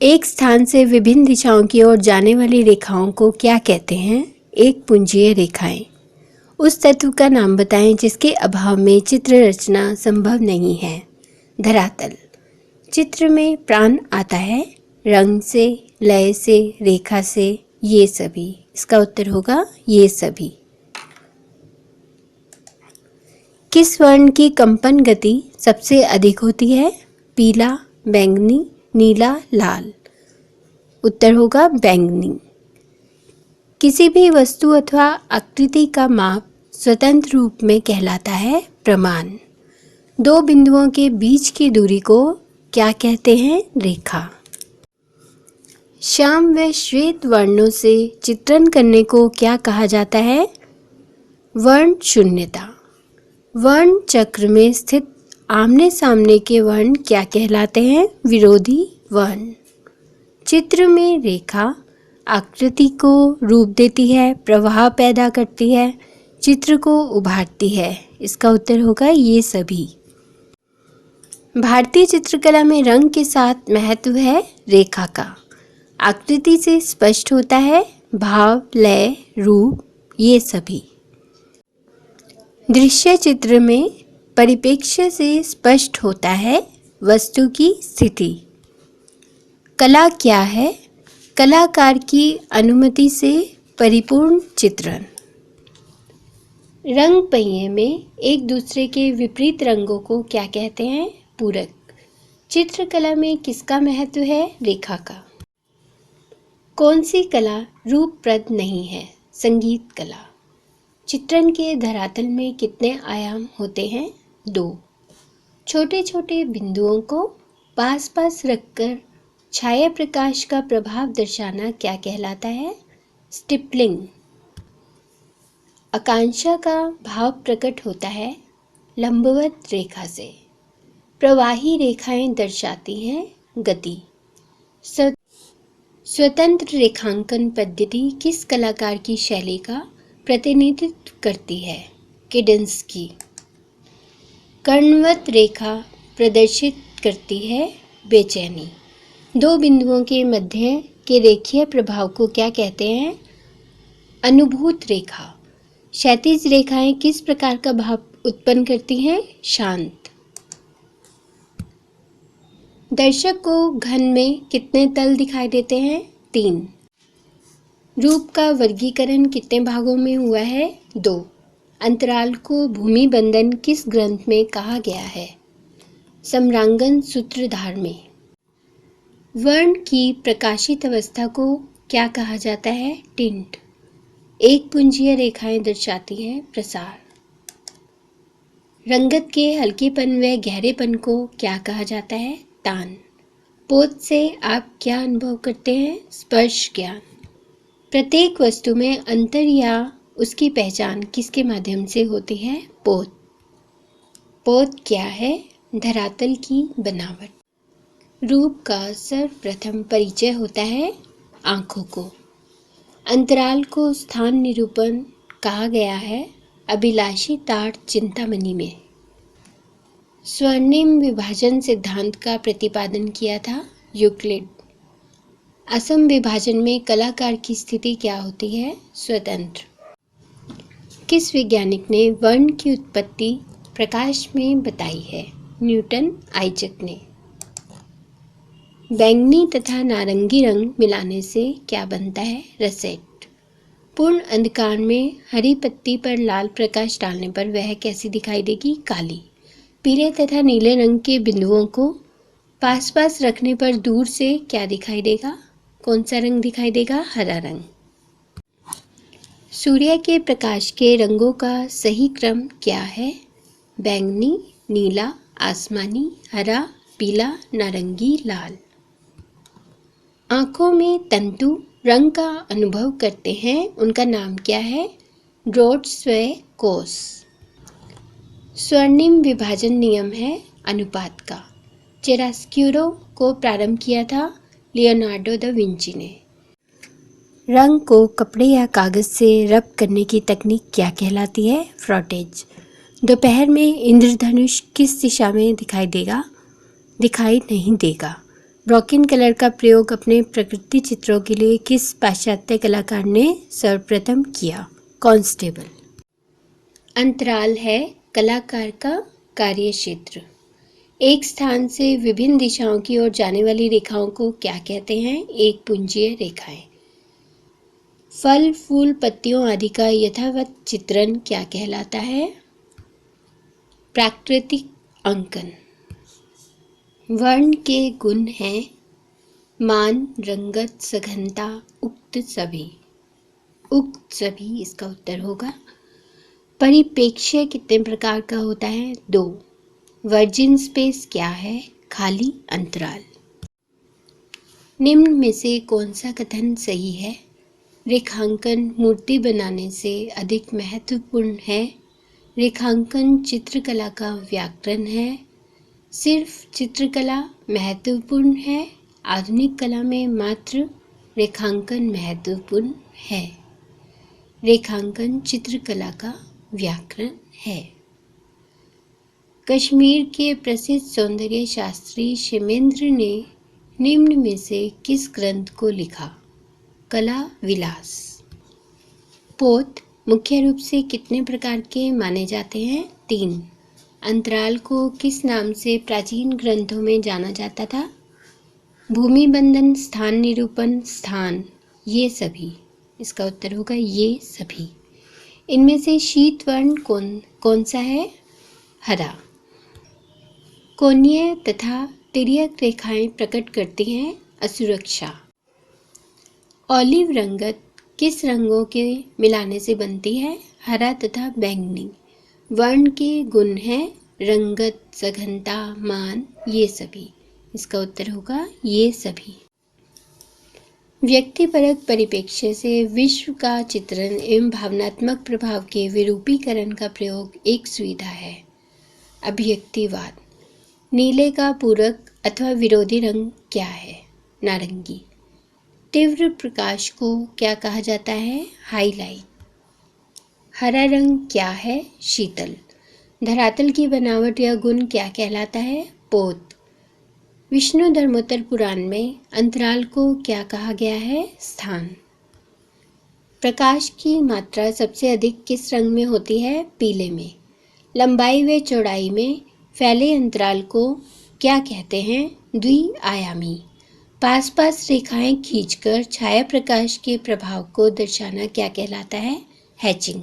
एक स्थान से विभिन्न दिशाओं की ओर जाने वाली रेखाओं को क्या कहते हैं? एक पुंजीय रेखाएं। उस तत्व का नाम बताएं जिसके अभाव में चित्र रचना संभव नहीं है। धरातल। चित्र में प्राण आता है रंग से, लय से, रेखा से, ये सभी। इसका उत्तर होगा ये सभी। किस वर्ण की कंपन गति सबसे अधिक होती है? पीला, बैंगनी, नीला, लाल। उत्तर होगा बैंगनी। किसी भी वस्तु अथवा आकृति का माप स्वतंत्र रूप में कहलाता है प्रमाण। दो बिंदुओं के बीच की दूरी को क्या कहते हैं? रेखा। श्याम व श्वेत वर्णों से चित्रण करने को क्या कहा जाता है? वर्ण शून्यता। वर्ण चक्र में स्थित आमने सामने के वर्ण क्या कहलाते हैं? विरोधी वर्ण। चित्र में रेखा आकृति को रूप देती है, प्रवाह पैदा करती है, चित्र को उभारती है। इसका उत्तर होगा ये सभी। भारतीय चित्रकला में रंग के साथ महत्व है रेखा का। आकृति से स्पष्ट होता है भाव, लय, रूप, ये सभी। दृश्य चित्र में परिप्रेक्ष्य से स्पष्ट होता है वस्तु की स्थिति। कला क्या है? कलाकार की अनुमति से परिपूर्ण चित्रण। रंग पहिए में एक दूसरे के विपरीत रंगों को क्या कहते हैं? पूरक। चित्रकला में किसका महत्व है? रेखा का। कौन सी कला रूपप्रद नहीं है? संगीत कला। चित्रण के धरातल में कितने आयाम होते हैं? 2। छोटे छोटे बिंदुओं को पास पास रखकर छाया प्रकाश का प्रभाव दर्शाना क्या कहलाता है? स्टिपलिंग। आकांक्षा का भाव प्रकट होता है लंबवत रेखा से। प्रवाही रेखाएं दर्शाती हैं गति। स्वतंत्र रेखांकन पद्धति किस कलाकार की शैली का प्रतिनिधित्व करती है? किडिंस्की। कर्णवत रेखा प्रदर्शित करती है बेचैनी। दो बिंदुओं के मध्य के रेखीय प्रभाव को क्या कहते हैं? अनुभूत रेखा। क्षैतिज रेखाएं किस प्रकार का भाव उत्पन्न करती हैं? शांत। दर्शक को घन में कितने तल दिखाई देते हैं? 3। रूप का वर्गीकरण कितने भागों में हुआ है? 2। अंतराल को भूमि बंधन किस ग्रंथ में कहा गया है? सम्रांगन सूत्रधार में। वर्ण की प्रकाशित अवस्था को क्या कहा जाता है? टिंट। एक पुंजीय रेखाएं दर्शाती हैं प्रसार। रंगत के हल्केपन व गहरेपन को क्या कहा जाता है? तान। पोत से आप क्या अनुभव करते हैं? स्पर्श ज्ञान। प्रत्येक वस्तु में अंतर या उसकी पहचान किसके माध्यम से होती है? पोत। पोत क्या है? धरातल की बनावट। रूप का सर्वप्रथम परिचय होता है आँखों को। अंतराल को स्थान निरूपण कहा गया है अभिलाषी ताड़ चिंतामणि में। स्वर्णिम विभाजन सिद्धांत का प्रतिपादन किया था यूक्लिड। असम विभाजन में कलाकार की स्थिति क्या होती है? स्वतंत्र। किस वैज्ञानिक ने वर्ण की उत्पत्ति प्रकाश में बताई है? न्यूटन आइजक ने। बैंगनी तथा नारंगी रंग मिलाने से क्या बनता है? रसेट। पूर्ण अंधकार में हरी पत्ती पर लाल प्रकाश डालने पर वह कैसी दिखाई देगी? काली। पीले तथा नीले रंग के बिंदुओं को पास पास रखने पर दूर से क्या दिखाई देगा? कौन सा रंग दिखाई देगा? हरा रंग। सूर्य के प्रकाश के रंगों का सही क्रम क्या है? बैंगनी, नीला, आसमानी, हरा, पीला, नारंगी, लाल। आँखों में तंतु रंग का अनुभव करते हैं, उनका नाम क्या है? ड्रोट्स व कोस। स्वर्णिम विभाजन नियम है अनुपात का। चिरास्क्यूरो को प्रारंभ किया था लियोनार्डो दा विंची ने। रंग को कपड़े या कागज से रब करने की तकनीक क्या कहलाती है? फ्रॉटेज। दोपहर में इंद्रधनुष किस दिशा में दिखाई देगा? दिखाई नहीं देगा। ब्रोकन कलर का प्रयोग अपने प्रकृति चित्रों के लिए किस पाश्चात्य कलाकार ने सर्वप्रथम किया? कॉन्स्टेबल। अंतराल है कलाकार का कार्यक्षेत्र। एक स्थान से विभिन्न दिशाओं की ओर जाने वाली रेखाओं को क्या कहते हैं? एक पुंजीय रेखाएं। फल, फूल, पत्तियों आदि का यथावत चित्रण क्या कहलाता है? प्राकृतिक अंकन। वर्ण के गुण हैं मान, रंगत, सघनता, उक्त सभी। उक्त सभी इसका उत्तर होगा। परिप्रेक्ष्य कितने प्रकार का होता है? 2। वर्जिन स्पेस क्या है? खाली अंतराल। निम्न में से कौन सा कथन सही है? रेखांकन मूर्ति बनाने से अधिक महत्वपूर्ण है। रेखांकन चित्रकला का व्याकरण है। सिर्फ चित्रकला महत्वपूर्ण है। आधुनिक कला में मात्र रेखांकन महत्वपूर्ण है। रेखांकन चित्रकला का व्याकरण है। कश्मीर के प्रसिद्ध सौंदर्य शास्त्री क्षेमेंद्र ने निम्न में से किस ग्रंथ को लिखा? कला विलास। पोत मुख्य रूप से कितने प्रकार के माने जाते हैं? 3। अंतराल को किस नाम से प्राचीन ग्रंथों में जाना जाता था? भूमि बंधन, स्थान निरूपण, स्थान, ये सभी। इसका उत्तर होगा ये सभी। इनमें से शीत वर्ण कौन सा है? हरा। कोणीय तथा तिर्यक रेखाएं प्रकट करती हैं असुरक्षा। ऑलिव रंगत किस रंगों के मिलाने से बनती है? हरा तथा बैंगनी। वर्ण के गुण हैं रंगत, सघनता, मान, ये सभी। इसका उत्तर होगा ये सभी। व्यक्तिपरक परिप्रेक्ष्य से विश्व का चित्रण एवं भावनात्मक प्रभाव के विरूपीकरण का प्रयोग एक सुविधा है। अभिव्यक्तिवाद। नीले का पूरक अथवा विरोधी रंग क्या है? नारंगी। तीव्र प्रकाश को क्या कहा जाता है? हाईलाइट। हरा रंग क्या है? शीतल। धरातल की बनावट या गुण क्या कहलाता है? पोत। विष्णु धर्मोत्तर पुराण में अंतराल को क्या कहा गया है? स्थान। प्रकाश की मात्रा सबसे अधिक किस रंग में होती है? पीले में। लंबाई व चौड़ाई में फैले अंतराल को क्या कहते हैं? द्विआयामी। पास पास रेखाएं खींचकर छाया प्रकाश के प्रभाव को दर्शाना क्या कहलाता है? हैचिंग।